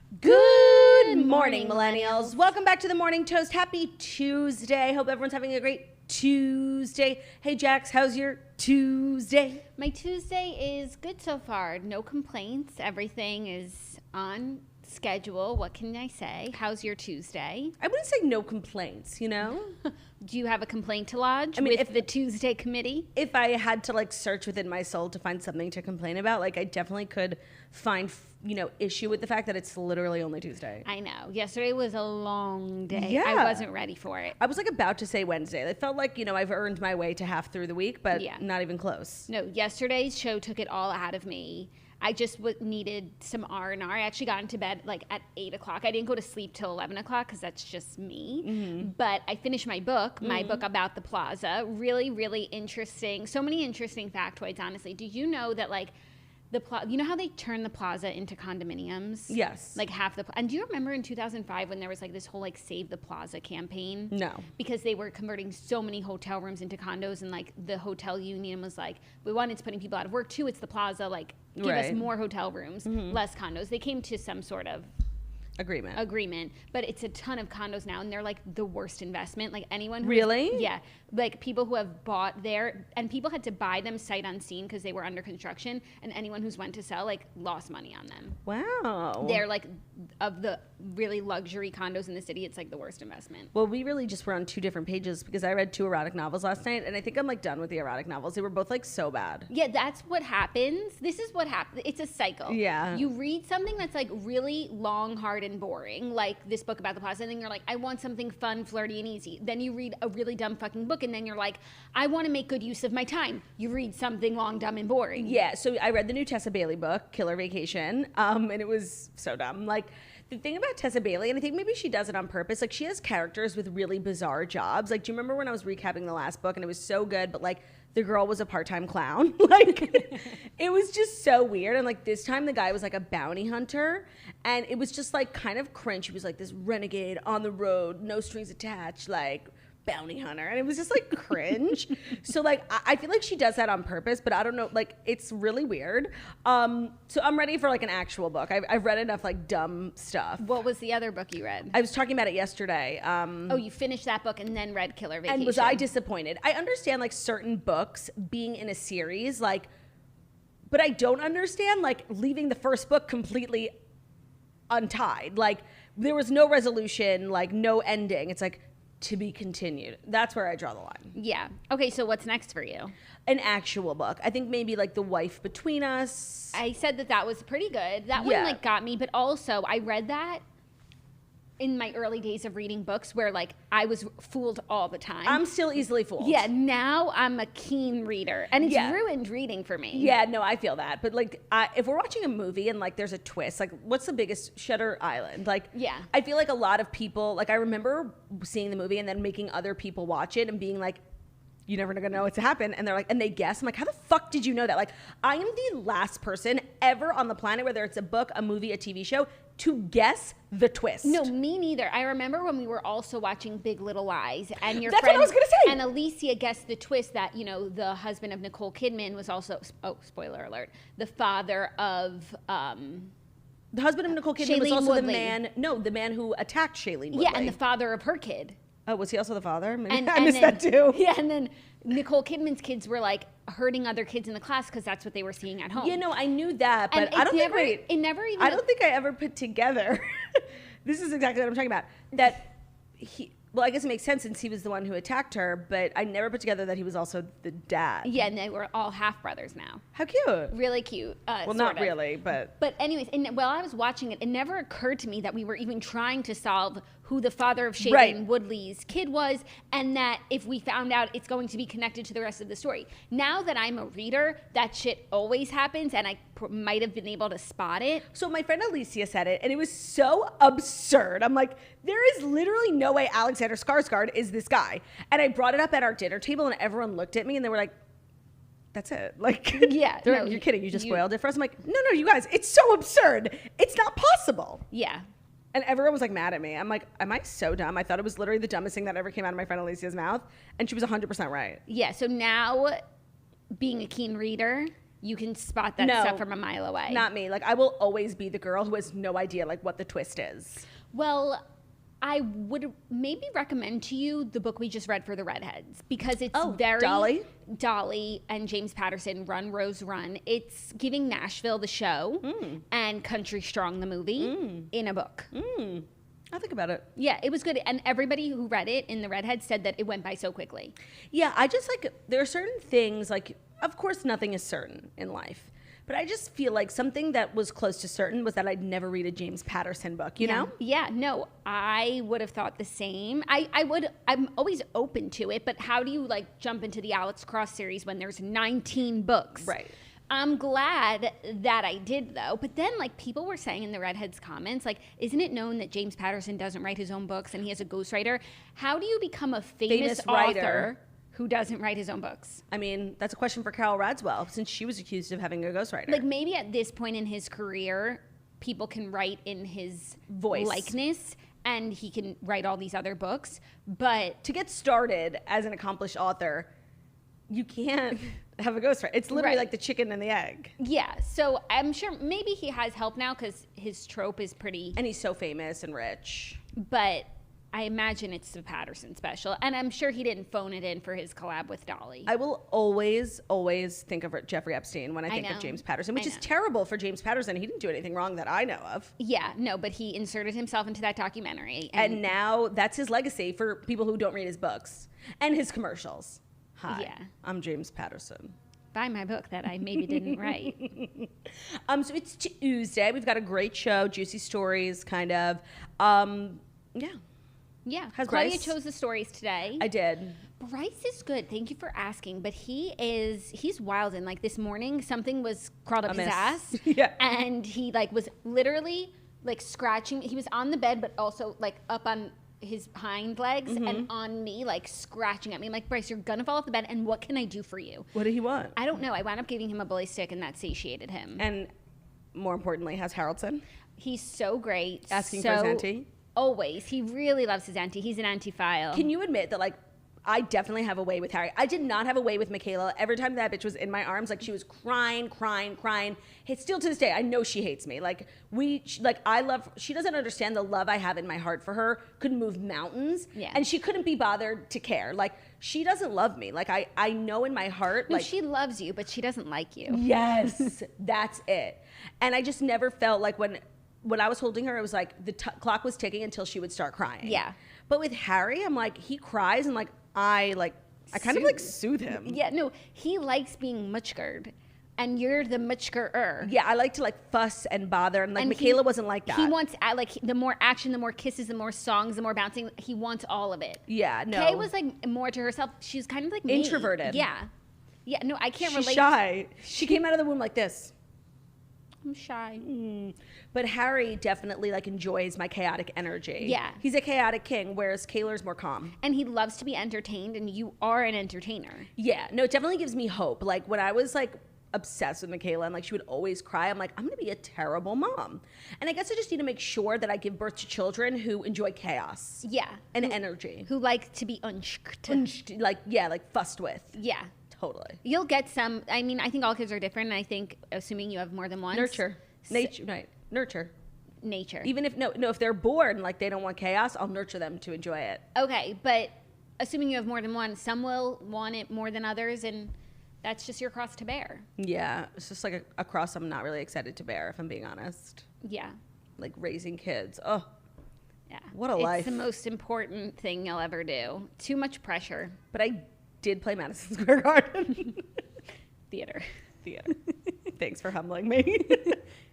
Good morning, millennials. Welcome back to the Morning Toast. Happy Tuesday. Hope everyone's having a great Tuesday. Hey, Jax, how's your Tuesday? My Tuesday is good so far. No complaints. Everything is on schedule. What can I say? How's your Tuesday? I wouldn't say no complaints, you know? Do you have a complaint to lodge with the Tuesday committee? If I had to search within my soul to find something to complain about, I definitely could find, issue with the fact that it's literally only Tuesday. I know. Yesterday was a long day. Yeah. I wasn't ready for it. I was about to say Wednesday. It felt like, I've earned my way to half through the week, but not even close. No, yesterday's show took it all out of me. I just needed some R&R. I actually got into bed at 8 o'clock. I didn't go to sleep till 11 o'clock because that's just me. Mm-hmm. But I finished my book about the plaza. Really, really interesting. So many interesting factoids, honestly. Did you know that you know how they turn the plaza into condominiums? Yes. And do you remember in 2005 when there was this whole Save the Plaza campaign? No. Because they were converting so many hotel rooms into condos, and the hotel union was we wanted to putting people out of work too. It's the plaza, give us more hotel rooms, less condos. They came to some sort of agreement, but it's a ton of condos now, and they're the worst investment. Anyone who people who have bought there, and people had to buy them sight unseen because they were under construction, and anyone who's went to sell lost money on them. Wow. They're of the really luxury condos in the city, it's the worst investment. Well, we really just were on two different pages because I read 2 erotic novels last night, and I think I'm done with the erotic novels. They were both so bad. Yeah, that's what happens. This is what happens. It's a cycle. Yeah. You read something that's really long, hard, and boring, like this book about the plaza, and then you're I want something fun, flirty, and easy. Then you read a really dumb fucking book, and then you're I want to make good use of my time. You read something long, dumb, and boring. Yeah, so I read the new Tessa Bailey book, Killer Vacation, and it was so dumb. The thing about Tessa Bailey, and I think maybe she does it on purpose, she has characters with really bizarre jobs. Do you remember when I was recapping the last book, and it was so good, but the girl was a part-time clown? It was just so weird. And this time the guy was a bounty hunter, and it was just kind of cringe. He was this renegade on the road, no strings attached, bounty hunter, and it was just cringe. So I feel she does that on purpose, but I don't know, it's really weird. So I'm ready for an actual book. I've read enough dumb stuff. What was the other book you read? I was talking about it yesterday. You finished that book and then read Killer Vacation. And was I disappointed? I understand certain books being in a series, but I don't understand leaving the first book completely untied. There was no resolution, no ending. It's to be continued. That's where I draw the line. Yeah. Okay, so what's next for you? An actual book. I think maybe The Wife Between Us. I said that was pretty good. That one got me, but also I read that in my early days of reading books where I was fooled all the time. I'm still easily fooled. Yeah, now I'm a keen reader, and it's ruined reading for me. Yeah, no, I feel that. But if we're watching a movie and there's a twist, what's the biggest Shutter Island? I feel a lot of people, I remember seeing the movie and then making other people watch it and being you're never gonna know what's to happen, and they're and they guess. I'm how the fuck did you know that? I am the last person ever on the planet, whether it's a book, a movie, a TV show, to guess the twist. No, me neither. I remember when we were also watching Big Little Lies, and That's what I was gonna say. And Alicia guessed the twist that the husband of Nicole Kidman was also, spoiler alert, the father of the husband of Nicole Kidman was also the man who attacked Shailene Woodley. Yeah, and the father of her kid. Oh, was he also the father? Maybe I missed that too. Yeah, and then Nicole Kidman's kids were hurting other kids in the class because that's what they were seeing at home. Yeah, no, I knew that, but I don't think I ever put together. This is exactly what I'm talking about. That well, I guess it makes sense since he was the one who attacked her, but I never put together that he was also the dad. Yeah, and they were all half brothers now. How cute. Really cute. Well, not really, but. But anyways, and while I was watching it, it never occurred to me that we were even trying to solve who the father of Shailene Woodley's kid was, and that if we found out, it's going to be connected to the rest of the story. Now that I'm a reader, that shit always happens, and I might have been able to spot it. So my friend Alicia said it, and it was so absurd. I'm there is literally no way Alexander Skarsgård is this guy. And I brought it up at our dinner table, and everyone looked at me, and they were that's it. Yeah. No, you're kidding. You just spoiled it for us. I'm no, you guys, it's so absurd. It's not possible. Yeah. And everyone was mad at me. I'm am I so dumb? I thought it was literally the dumbest thing that ever came out of my friend Alicia's mouth. And she was 100% right. Yeah. So now, being a keen reader, you can spot that stuff from a mile away. Not me. Like, I will always be the girl who has no idea, like, what the twist is. Well, I would maybe recommend to you the book we just read for the redheads, because it's very Dolly and James Patterson, Run Rose Run. It's giving Nashville the show and Country Strong the movie in a book. I'll think about it. Yeah, it was good. And everybody who read it in the redheads said that it went by so quickly. Yeah, I just like, there are certain things, like, of course nothing is certain in life. But I just feel like something that was close to certain was that I'd never read a James Patterson book, you know? Yeah, no, I would have thought the same. I'm always open to it, but how do you like jump into the Alex Cross series when there's 19 books? Right. I'm glad that I did, though. But then, like, people were saying in the Redheads comments, like, isn't it known that James Patterson doesn't write his own books and he has a ghostwriter? How do you become a famous author who doesn't write his own books? I mean, that's a question for Carol Radswell, since she was accused of having a ghostwriter. Like, maybe at this point in his career, people can write in his voice likeness and he can write all these other books. But to get started as an accomplished author, you can't have a ghostwriter. It's literally like the chicken and the egg. Yeah, so I'm sure maybe he has help now because his trope is pretty... And he's so famous and rich. But I imagine it's the Patterson special. And I'm sure he didn't phone it in for his collab with Dolly. I will always, always think of Jeffrey Epstein when I think of James Patterson, which is terrible for James Patterson. He didn't do anything wrong that I know of. Yeah, no, but he inserted himself into that documentary. And now that's his legacy for people who don't read his books and his commercials. Hi, I'm James Patterson. Buy my book that I maybe didn't write. So it's Tuesday. We've got a great show, juicy stories, kind of. Yeah. How's Claudia Bryce? chose the stories today. I did. Bryce is good. Thank you for asking. But he's wild. And like this morning, something was crawled up his ass. Yeah. And he like was literally like scratching. He was on the bed, but also like up on his hind legs and on me, like scratching at me. I'm like, Bryce, you're gonna fall off the bed, and what can I do for you? What did he want? I don't know. I wound up giving him a bully stick, and that satiated him. And more importantly, how's Haraldson? He's so great. Asking for his auntie? Always. He really loves his auntie. He's an auntie-phile. Can you admit that, like, I definitely have a way with Harry? I did not have a way with Michaela. Every time that bitch was in my arms, like, she was crying. It's still to this day, I know she hates me. Like, she doesn't understand the love I have in my heart for her. Couldn't move mountains. Yeah. And she couldn't be bothered to care. Like, she doesn't love me. Like, I know in my heart. No, like, she loves you, but she doesn't like you. Yes, that's it. And I just never felt like when I was holding her, it was like the clock was ticking until she would start crying. Yeah. But with Harry, I'm like, he cries and like, I kind of like soothe him. Yeah, no, he likes being muchkered, and you're the muchkerer. Yeah, I like to like fuss and bother, and like and Michaela wasn't like that. He wants the more action, the more kisses, the more songs, the more bouncing. He wants all of it. Yeah, no. Kay was like more to herself. She's kind of like me. Introverted. Yeah. No, I can't relate. She's shy. She came out of the womb like this. I'm shy. But Harry definitely like enjoys my chaotic energy. Yeah. He's a chaotic king, whereas Kaylor's more calm. And he loves to be entertained, and you are an entertainer. Yeah. No, it definitely gives me hope. Like when I was like obsessed with Michaela and like she would always cry, I'm like, I'm gonna be a terrible mom. And I guess I just need to make sure that I give birth to children who enjoy chaos. Yeah. And energy. Who like to be unshked. Like fussed with. Yeah. Totally. You'll get some. I mean, I think all kids are different. And I think, assuming you have more than one. Nature. Right. Nurture. Nature. Even if they're bored and like they don't want chaos, I'll nurture them to enjoy it. Okay, but assuming you have more than one, some will want it more than others, and that's just your cross to bear. Yeah, it's just like a cross I'm not really excited to bear, if I'm being honest. Yeah. Like raising kids. Oh. Yeah. What a life. It's the most important thing you'll ever do. Too much pressure. But I did play Madison Square Garden. Theater. Thanks for humbling me.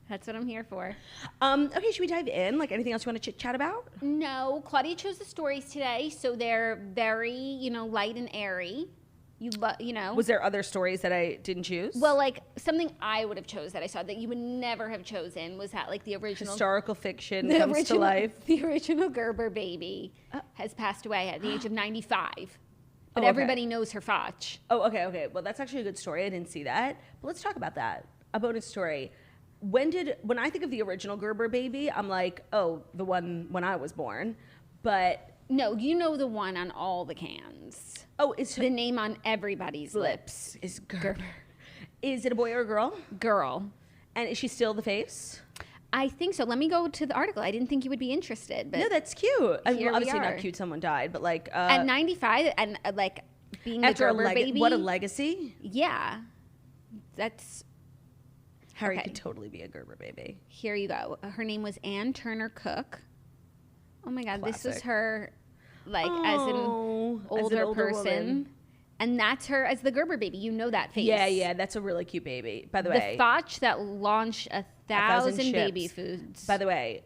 That's what I'm here for. Okay, should we dive in? Like anything else you want to chit-chat about? No, Claudia chose the stories today, so they're very, light and airy. Was there other stories that I didn't choose? Well, like something I would have chose that I saw that you would never have chosen was that like the original historical fiction comes to life. The original Gerber baby has passed away at the age of 95. But okay. Everybody knows her fotch. Oh, okay. Well, that's actually a good story. I didn't see that. But let's talk about that. A bonus story. When I think of the original Gerber baby, I'm like, oh, the one when I was born. But no, you know the one on all the cans. Oh, it's the name on everybody's lips is Gerber. Is it a boy or a girl? Girl. And is she still the face? I think so. Let me go to the article. I didn't think you would be interested, but no, that's cute. I mean, here we obviously are. not cute. Someone died, but like at 95 and like being the after Gerber baby. What a legacy! Yeah, that's Harry Okay. could totally be a Gerber baby. here. You go. Her name was Ann Turner Cook. Oh my God, this was Classic. her, like as an older person, woman. and that's her as the Gerber baby. You know that face. Yeah, that's a really cute baby. By the way, The Foch that launched 1,000 ships. baby foods. By the way,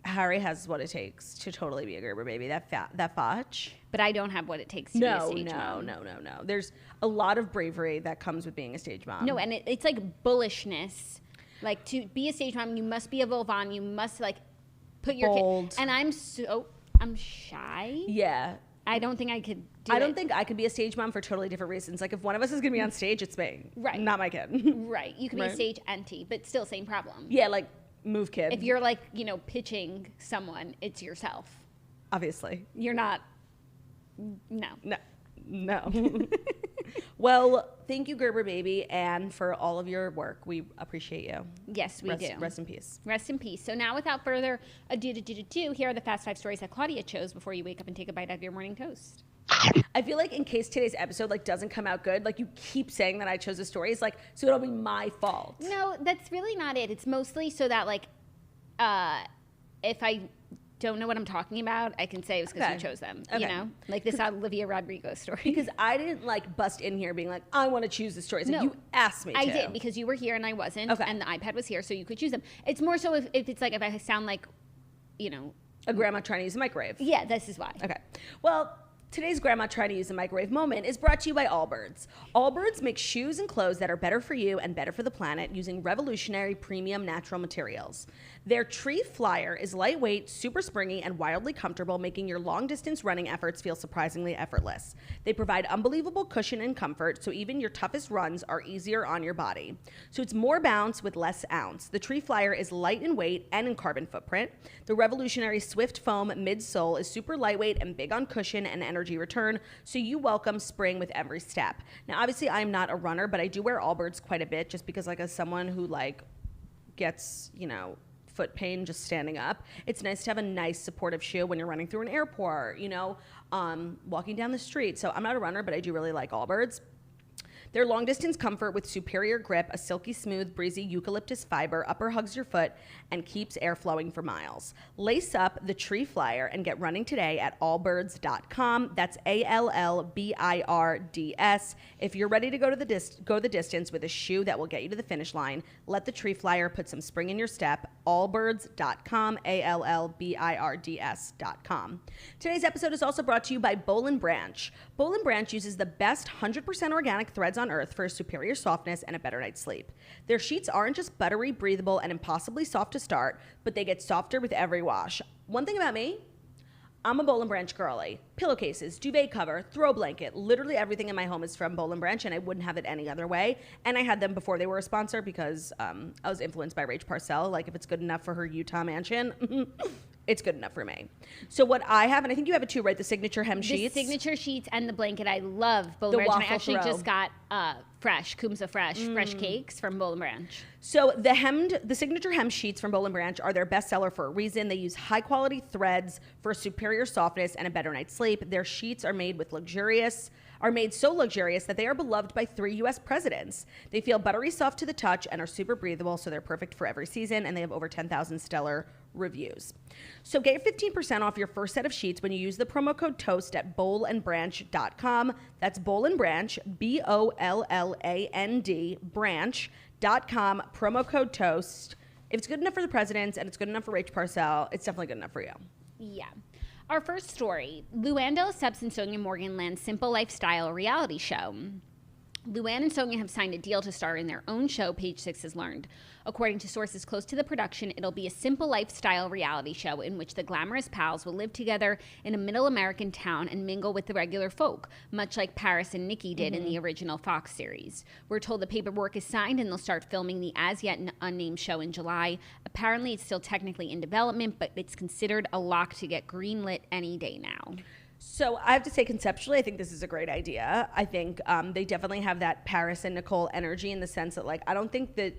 Harry has what it takes to totally be a Gerber baby. That Foch. But I don't have what it takes to be a stage mom. No. There's a lot of bravery that comes with being a stage mom. No, and it's like bullishness. Like to be a stage mom, you must be a Vulvan. You must like put your Bold. kid. And I'm shy. Yeah. I don't think I could do I it. don't think I could be a stage mom for totally different reasons. Like if one of us is gonna be on stage, it's me. Right. Not my kid. Right. You can be a Right. stage auntie, but still same problem. Yeah, like move kid. If you're like, pitching someone, it's yourself. obviously. You're not. No. No. Well, thank you, Gerber baby, and for all of your work. We appreciate you. Yes, we do. Rest in peace. Rest in peace. So now, without further ado, here are the fast 5 stories that Claudia chose before you wake up and take a bite out of your morning toast. I feel like in case today's episode doesn't come out good, you keep saying that I chose a story, it's so it'll be my fault. No, that's really not it. It's mostly so that if I don't know what I'm talking about, I can say it was because you chose them. Okay. You know, like this Olivia Rodrigo story. Because I didn't bust in here being I want to choose the stories. No. You asked me to. I did because you were here and I wasn't. Okay. And the iPad was here, so you could choose them. It's more so if it's if I sound A grandma trying to use a microwave. yeah, this is why. Okay. Well, today's grandma trying to use a microwave moment is brought to you by Allbirds. Allbirds makes shoes and clothes that are better for you and better for the planet using revolutionary premium natural materials. Their Tree Flyer is lightweight, super springy, and wildly comfortable, making your long-distance running efforts feel surprisingly effortless. They provide unbelievable cushion and comfort, so even your toughest runs are easier on your body. So it's more bounce with less ounce. The Tree Flyer is light in weight and in carbon footprint. The revolutionary Swift Foam midsole is super lightweight and big on cushion and energy return, so you welcome spring with every step. Now, obviously, I'm not a runner, but I do wear Allbirds quite a bit just because, as someone who, gets, foot pain just standing up, it's nice to have a nice supportive shoe when you're running through an airport, walking down the street. So I'm not a runner, but I do really like Allbirds. Their long distance comfort with superior grip, a silky smooth, breezy eucalyptus fiber upper hugs your foot and keeps air flowing for miles. Lace up the Tree Flyer and get running today at allbirds.com. That's ALLBIRDS. If you're ready to go the distance with a shoe that will get you to the finish line, let the Tree Flyer put some spring in your step. Allbirds.com, ALLBIRDS.com. Today's episode is also brought to you by Boll & Branch. Boll & Branch uses the best 100% organic threads on earth for a superior softness and a better night's sleep. Their sheets aren't just buttery, breathable, and impossibly soft to start, but they get softer with every wash. One thing about me, I'm a Boll & Branch girly. Pillowcases, duvet cover, throw blanket, literally everything in my home is from Boll & Branch, and I wouldn't have it any other way. And I had them before they were a sponsor because I was influenced by Rach Parcell. If it's good enough for her Utah mansion, it's good enough for me. So what I have, and I think you have it too, right? The signature hem sheets. The signature sheets and the blanket. I love Boll & The Branch. And I waffle actually throw. just got Kumsa fresh cakes from Boll & Branch. So the signature hem sheets from Boll & Branch are their bestseller for a reason. They use high quality threads for superior softness and a better night's sleep. Their sheets are made so luxurious that they are beloved by 3 U.S. presidents. They feel buttery soft to the touch and are super breathable, so they're perfect for every season, and they have over 10,000 stellar reviews. So get 15% off your first set of sheets when you use the promo code TOAST at bollandbranch.com. That's Boll & Branch, BOLLAND, branch.com, promo code TOAST. If it's good enough for the presidents and it's good enough for Rach Parcell, it's definitely good enough for you. Yeah. Our first story, Luann, Lesseps, and Sonja Morgan land Simple Lifestyle reality show. Luann and Sonja have signed a deal to star in their own show, Page Six has learned. According to sources close to the production, it'll be a simple lifestyle reality show in which the glamorous pals will live together in a middle American town and mingle with the regular folk, much like Paris and Nikki did in the original Fox series. We're told the paperwork is signed and they'll start filming the as-yet unnamed show in July. Apparently, it's still technically in development, but it's considered a lock to get greenlit any day now. So I have to say, conceptually, I think this is a great idea. I think they definitely have that Paris and Nicole energy in the sense that, like, I don't think that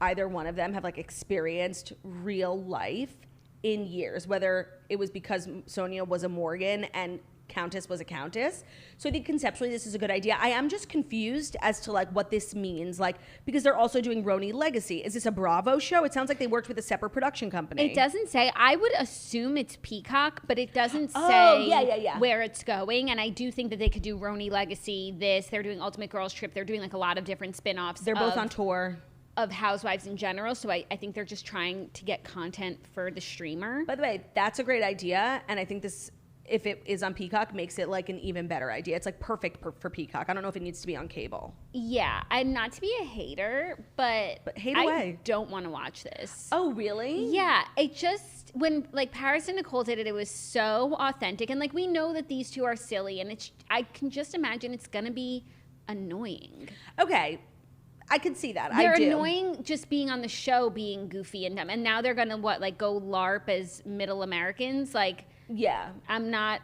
either one of them have, like, experienced real life in years, whether it was because Sonja was a Morgan and Countess was a Countess. So I think conceptually this is a good idea. I am just confused as to, like, what this means, like, because they're also doing Roni Legacy. Is this a Bravo show? It sounds like they worked with a separate production company. It doesn't say. I would assume it's Peacock, but it doesn't say where it's going. And I do think that they could do Roni Legacy, they're doing Ultimate Girls Trip. They're doing, like, a lot of different spin-offs. They're both on tour. Of Housewives in general. So I think they're just trying to get content for the streamer. By the way, that's a great idea. And I think this, if it is on Peacock, makes it, like, an even better idea. It's, like, perfect for Peacock. I don't know if it needs to be on cable. Yeah, I'm not to be a hater, but hate away. I don't want to watch this. Oh, really? Yeah, it just, when, like, Paris and Nicole did it, it was so authentic. And, like, we know that these two are silly, and I can just imagine it's going to be annoying. Okay. I can see that. They're annoying just being on the show, being goofy and dumb. And now they're going to, go LARP as middle Americans? Like, yeah, I'm not,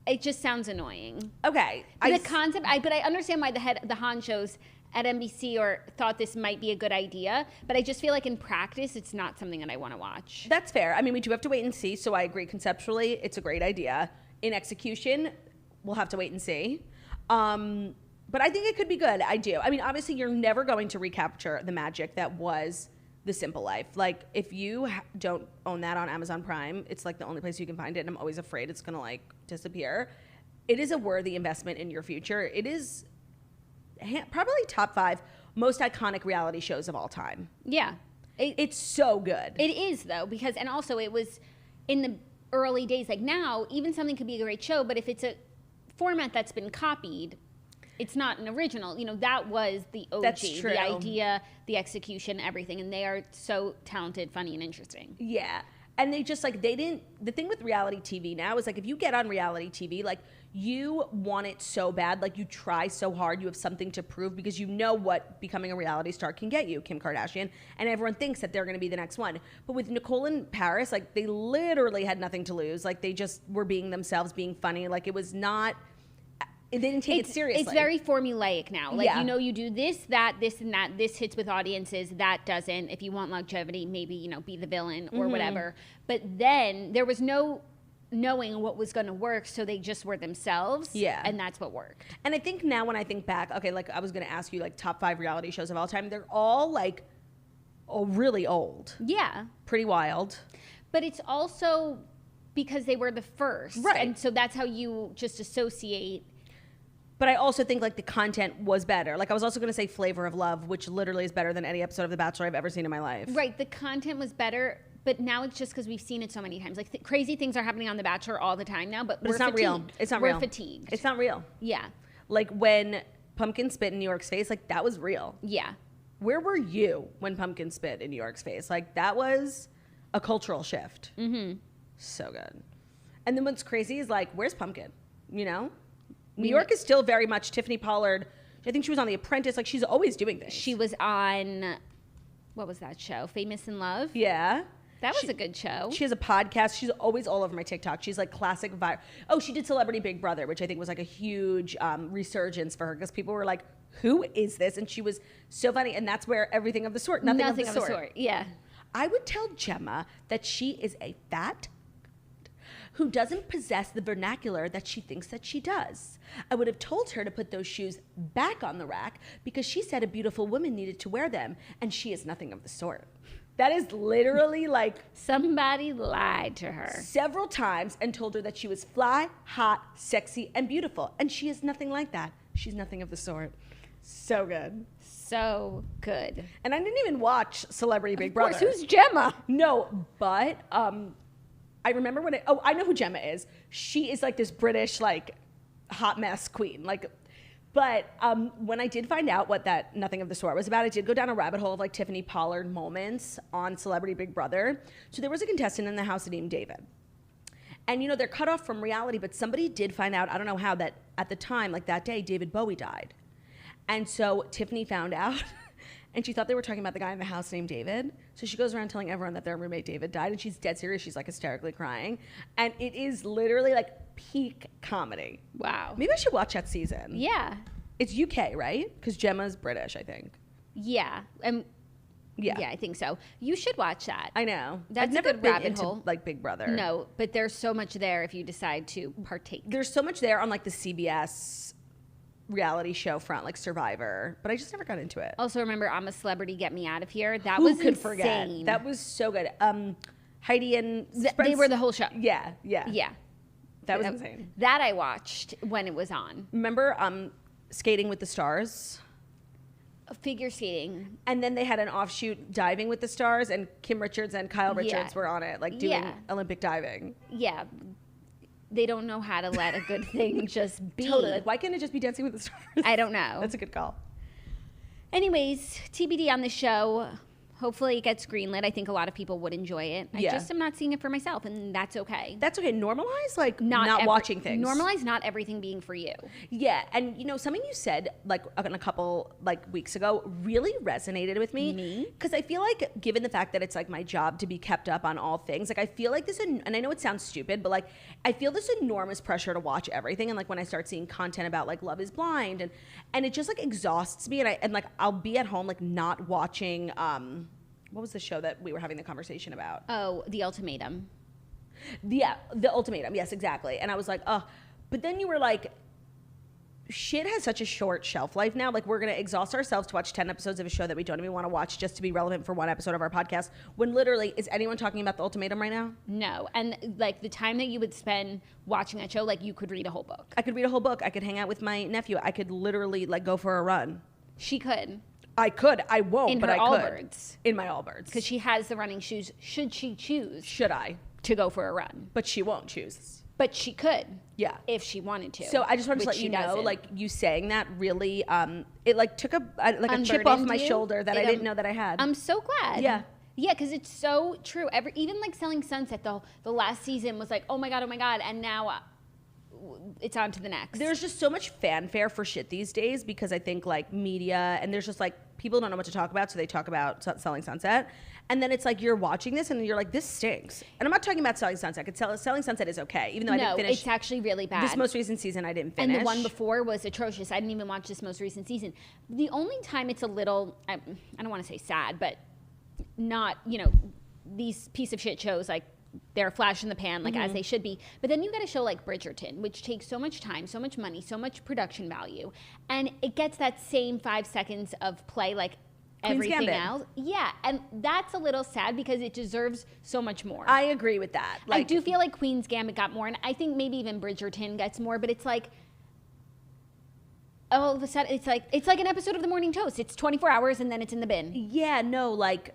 it just sounds annoying. Okay. The concept, but I understand why the honchos at NBC thought this might be a good idea, but I just feel like in practice, it's not something that I want to watch. That's fair. I mean, we do have to wait and see, so I agree conceptually, it's a great idea. In execution, we'll have to wait and see. But I think it could be good. I do. I mean, obviously, you're never going to recapture the magic that was The Simple Life. Like, if you don't own that on Amazon Prime, it's, like, the only place you can find it, and I'm always afraid it's going to, like, disappear. It is a worthy investment in your future. It is probably top 5 most iconic reality shows of all time. Yeah. It's so good. It is, though, because, and also it was in the early days. Like, now, even something could be a great show, but if it's a format that's been copied, it's not an original. You know, that was the OG. That's true. The idea, the execution, everything. And they are so talented, funny, and interesting. Yeah. And they just, like, the thing with reality TV now is, like, if you get on reality TV, like, you want it so bad. Like, you try so hard. You have something to prove because you know what becoming a reality star can get you, Kim Kardashian. And everyone thinks that they're going to be the next one. But with Nicole and Paris, like, they literally had nothing to lose. Like, they just were being themselves, being funny. Like, it was not... They didn't take it seriously. It's very formulaic now. Like, you know, you do this, that, this, and that. This hits with audiences. That doesn't. If you want longevity, maybe, you know, be the villain or whatever. But then there was no knowing what was going to work, so they just were themselves. Yeah. And that's what worked. And I think now when I think back, okay, like, I was going to ask you, like, top 5 reality shows of all time. They're all, like, really old. Yeah. Pretty wild. But it's also because they were the first. Right. And so that's how you just associate. But I also think, like, the content was better. Like, I was also going to say Flavor of Love, which literally is better than any episode of The Bachelor I've ever seen in my life. Right. The content was better, but now it's just because we've seen it so many times. Like, crazy things are happening on The Bachelor all the time now, but we're it's not fatigued. real. It's not real. We're fatigued. It's not real. Yeah. Like, when Pumpkin spit in New York's face, like, that was real. Yeah. Where were you when Pumpkin spit in New York's face? Like, that was a cultural shift. Mm-hmm. So good. And then what's crazy is, like, where's Pumpkin? You know? New York is still very much Tiffany Pollard. I think she was on The Apprentice. Like, she's always doing things. She was on, what was that show? Famous in Love? Yeah. That was a good show. She has a podcast. She's always all over my TikTok. She's, like, classic vibe. Oh, she did Celebrity Big Brother, which I think was, like, a huge resurgence for her because people were like, who is this? And she was so funny. And that's where everything of the sort, nothing of the sort. Yeah. I would tell Gemma that she is a fat who doesn't possess the vernacular that she thinks that she does. I would have told her to put those shoes back on the rack because she said a beautiful woman needed to wear them, and she is nothing of the sort. That is literally like... Somebody lied to her. Several times and told her that she was fly, hot, sexy, and beautiful, and she is nothing like that. She's nothing of the sort. So good. So good. And I didn't even watch Celebrity Big Brother. Of course, who's Gemma? No, but... I remember when I know who Gemma is. She is like this British, like, hot mess queen. Like, but when I did find out what that Nothing of the Sort was about, I did go down a rabbit hole of, like, Tiffany Pollard moments on Celebrity Big Brother. So there was a contestant in the house named David. And, you know, they're cut off from reality, but somebody did find out, I don't know how, that at the time, like that day, David Bowie died. And so Tiffany found out and she thought they were talking about the guy in the house named David. So she goes around telling everyone that their roommate David died, and she's dead serious. She's like hysterically crying, and it is literally like peak comedy. Wow. Maybe I should watch that season. Yeah. It's UK, right? Because Gemma's British, I think. Yeah. Yeah, I think so. You should watch that. I know. That's I've never a good been rabbit into hole. like Big Brother. No, but there's so much there if you decide to partake. There's so much there on like the CBS reality show front, like Survivor, but I just never got into it. Also, remember, I'm a Celebrity, Get Me Out of Here. That Who was could insane. forget? That was so good. Heidi and They were the whole show. Yeah. That was That- insane. That I watched when it was on. Remember Skating with the Stars? Figure skating. And then they had an offshoot Diving with the Stars, and Kim Richards and Kyle Richards Yeah. were on it, like doing Yeah. Olympic diving. Yeah. They don't know how to let a good thing just be. Totally. Like, why can't it just be Dancing with the Stars? I don't know. That's a good call. Anyways, TBD on the show. Hopefully it gets greenlit. I think a lot of people would enjoy it. I Yeah. just am not seeing it for myself, and that's okay. That's okay. Normalize like not every- watching things. Normalize not everything being for you. Yeah, and something you said like a couple like weeks ago really resonated with me. Because I feel like, given the fact that it's like my job to be kept up on all things, like I feel like this, and I know it sounds stupid, but like I feel this enormous pressure to watch everything. And like when I start seeing content about like Love Is Blind, and it just like exhausts me, and like I'll be at home like not watching. What was the show that we were having the conversation about? Oh, The Ultimatum. Yeah, The Ultimatum. Yes, exactly. And I was like, oh, but then you were like, shit has such a short shelf life now. Like, we're going to exhaust ourselves to watch 10 episodes of a show that we don't even want to watch just to be relevant for one episode of our podcast. When literally, is anyone talking about The Ultimatum right now? No. And like the time that you would spend watching that show, like you could read a whole book. I could read a whole book. I could hang out with my nephew. I could literally like go for a run. She could. I could. I won't, In but her I could. Allbirds. In my Allbirds. Because she has the running shoes, should she choose Should I? to go for a run. But she won't choose. But she could. Yeah. If she wanted to. So I just wanted to which let you she know, doesn't. like you saying that really, it like took a chip off Unburdened my you? shoulder that I didn't know that I had. I'm so glad. Yeah. Yeah, because it's so true. Even like Selling Sunset, the last season was like, oh my God. And now it's on to the next. There's just so much fanfare for shit these days because I think like media, and there's just like people don't know what to talk about, so they talk about Selling Sunset. And then it's like you're watching this and you're like, this stinks. And I'm not talking about Selling Sunset, because Selling Sunset is okay, even though I didn't finish. It's actually really bad. This most recent season I didn't finish. And the one before was atrocious. I didn't even watch this most recent season. The only time it's a little, I don't want to say sad, but not, these piece of shit shows, like, they're a flash in the pan, like as they should be. But then you get a show like Bridgerton, which takes so much time, so much money, so much production value, and it gets that same 5 seconds of play like Queen's everything Gambit. else. Yeah, and that's a little sad because it deserves so much more. I agree with that. I do feel like Queen's Gambit got more, and I think maybe even Bridgerton gets more, but it's like, all of a sudden, it's like an episode of The Morning Toast. It's 24 hours and then it's in the bin. Yeah, no, like,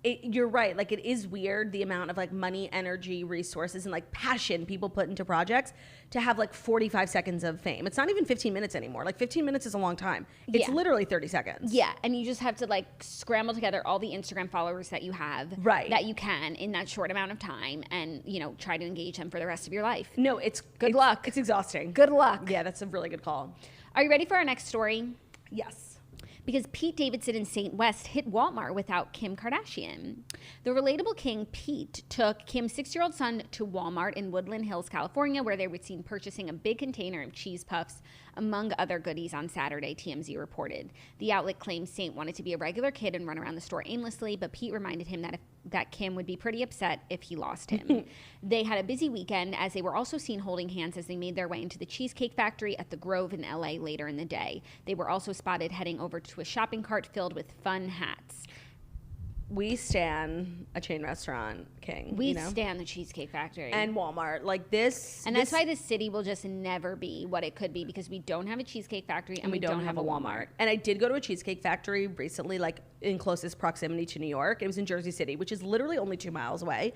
you're right. Like, it is weird the amount of like money, energy, resources, and like passion people put into projects to have like 45 seconds of fame. It's not even 15 minutes anymore. Like 15 minutes is a long time. It's Yeah. literally 30 seconds. Yeah, and you just have to like scramble together all the Instagram followers that you have, Right. that you can in that short amount of time, and try to engage them for the rest of your life. No, it's Good luck. It's exhausting. Good luck. Yeah, that's a really good call. Are you ready for our next story? Yes. Because Pete Davidson in St. West hit Walmart without Kim Kardashian. The relatable king, Pete, took Kim's 6-year-old son to Walmart in Woodland Hills, California, where they were seen purchasing a big container of cheese puffs, among other goodies, on Saturday, TMZ reported. The outlet claimed Saint wanted to be a regular kid and run around the store aimlessly, but Pete reminded him that Kim would be pretty upset if he lost him. They had a busy weekend, as they were also seen holding hands as they made their way into the Cheesecake Factory at the Grove in LA later in the day. They were also spotted heading over to a shopping cart filled with fun hats. We stan a chain restaurant king. We stand the Cheesecake Factory. And Walmart. Like this. And that's why this city will just never be what it could be, because we don't have a Cheesecake Factory and we don't have a Walmart. And I did go to a Cheesecake Factory recently, like in closest proximity to New York. It was in Jersey City, which is literally only 2 miles away.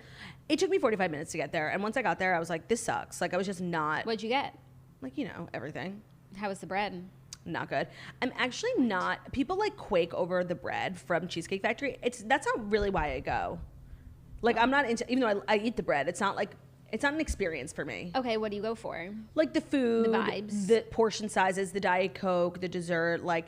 It took me 45 minutes to get there. And once I got there, I was like, this sucks. Like, I was just not. What'd you get? Like, everything. How was the bread? Not good. I'm actually not. People like quake over the bread from Cheesecake Factory. That's not really why I go. Like, I'm not into, even though I eat the bread, it's not an experience for me. Okay, what do you go for? Like the food, The vibes. the portion sizes, the Diet Coke, the dessert. Like,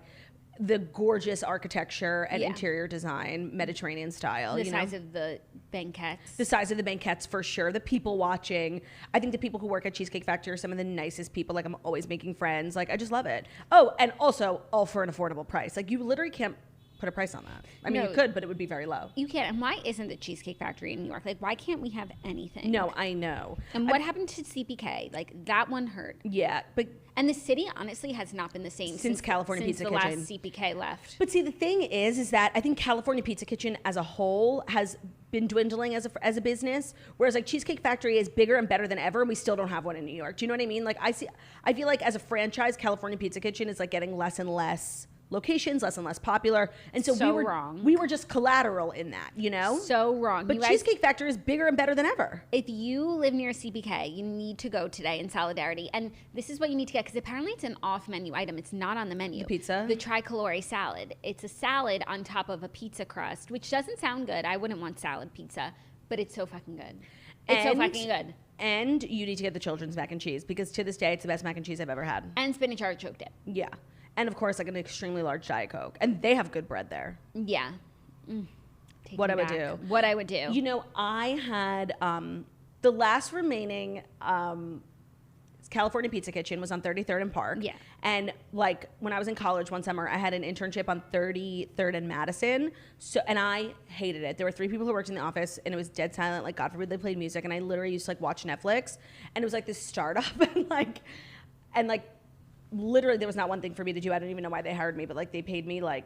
the gorgeous architecture and interior design, Mediterranean style. The size of the banquettes. The size of the banquettes, for sure. The people watching. I think the people who work at Cheesecake Factory are some of the nicest people. Like, I'm always making friends. Like, I just love it. Oh, and also all for an affordable price. Like, you literally can't put a price on that. I mean, you could, but it would be very low. You can't. And why isn't the Cheesecake Factory in New York? Like, why can't we have anything? No, I know. And what happened to CPK? Like, that one hurt. Yeah, but... And the city, honestly, has not been the same since California Pizza Kitchen. Since the last CPK left. But see, the thing is that I think California Pizza Kitchen as a whole has been dwindling as a business, whereas like Cheesecake Factory is bigger and better than ever, and we still don't have one in New York. Do you know what I mean? Like, I feel like as a franchise, California Pizza Kitchen is like getting less and less locations, less and less popular, and so we were just collateral in that, you know? So wrong. But Cheesecake Factory is bigger and better than ever. If you live near CPK, you need to go today in solidarity, and this is what you need to get, because apparently it's an off-menu item. It's not on the menu. The pizza? The tricolore salad. It's a salad on top of a pizza crust, which doesn't sound good. I wouldn't want salad pizza, but it's so fucking good. It's so fucking good. And you need to get the children's mac and cheese, because to this day, it's the best mac and cheese I've ever had. And spinach artichoke dip. Yeah. And of course, like an extremely large Diet Coke. And they have good bread there. Yeah. What I would do. What I would do. You know, I had the last remaining California Pizza Kitchen was on 33rd and Park. Yeah. And like when I was in college one summer, I had an internship on 33rd and Madison. And I hated it. There were 3 people who worked in the office, and it was dead silent. Like, God forbid they played music. And I literally used to like watch Netflix. And it was like this startup and like literally there was not one thing for me to do. I don't even know why they hired me, but like they paid me like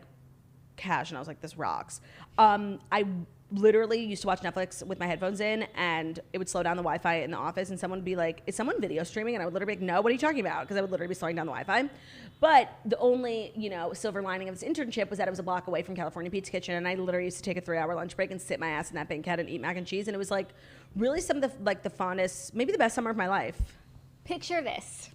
cash, and I was like, this rocks. I literally used to watch Netflix with my headphones in, and it would slow down the Wi-Fi in the office, and someone would be like, is someone video streaming? And I would literally be like, no, what are you talking about? Because I would literally be slowing down the Wi-Fi. But the only, silver lining of this internship was that it was a block away from California Pizza Kitchen, and I literally used to take a 3-hour lunch break and sit my ass in that banquette and eat mac and cheese, and it was like really some of the fondest, maybe the best summer of my life. Picture this.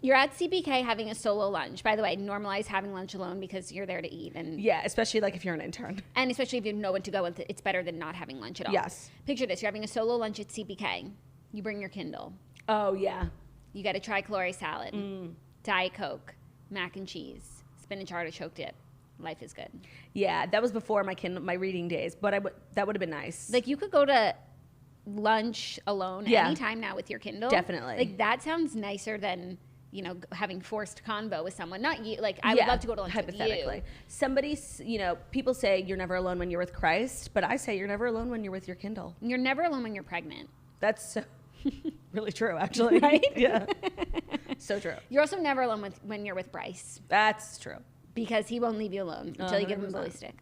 You're at CPK having a solo lunch. By the way, normalize having lunch alone, because you're there to eat. And yeah, especially like if you're an intern. And especially if you know when to go with it, it's better than not having lunch at all. Yes. Picture this. You're having a solo lunch at CPK. You bring your Kindle. Oh, yeah. You get a tricolore salad, Diet Coke, mac and cheese, spinach artichoke dip. Life is good. Yeah, that was before my reading days, but that would have been nice. Like, you could go to lunch alone anytime now with your Kindle. Definitely. Like, that sounds nicer than... having forced convo with someone, not you. Like, I would love to go to lunch hypothetically. with you. Somebody, people say you're never alone when you're with Christ, but I say you're never alone when you're with your Kindle. You're never alone when you're pregnant. That's so really true, actually. Right? Yeah. So true. You're also never alone when you're with Bryce. That's true. Because he won't leave you alone until you give him a bully stick.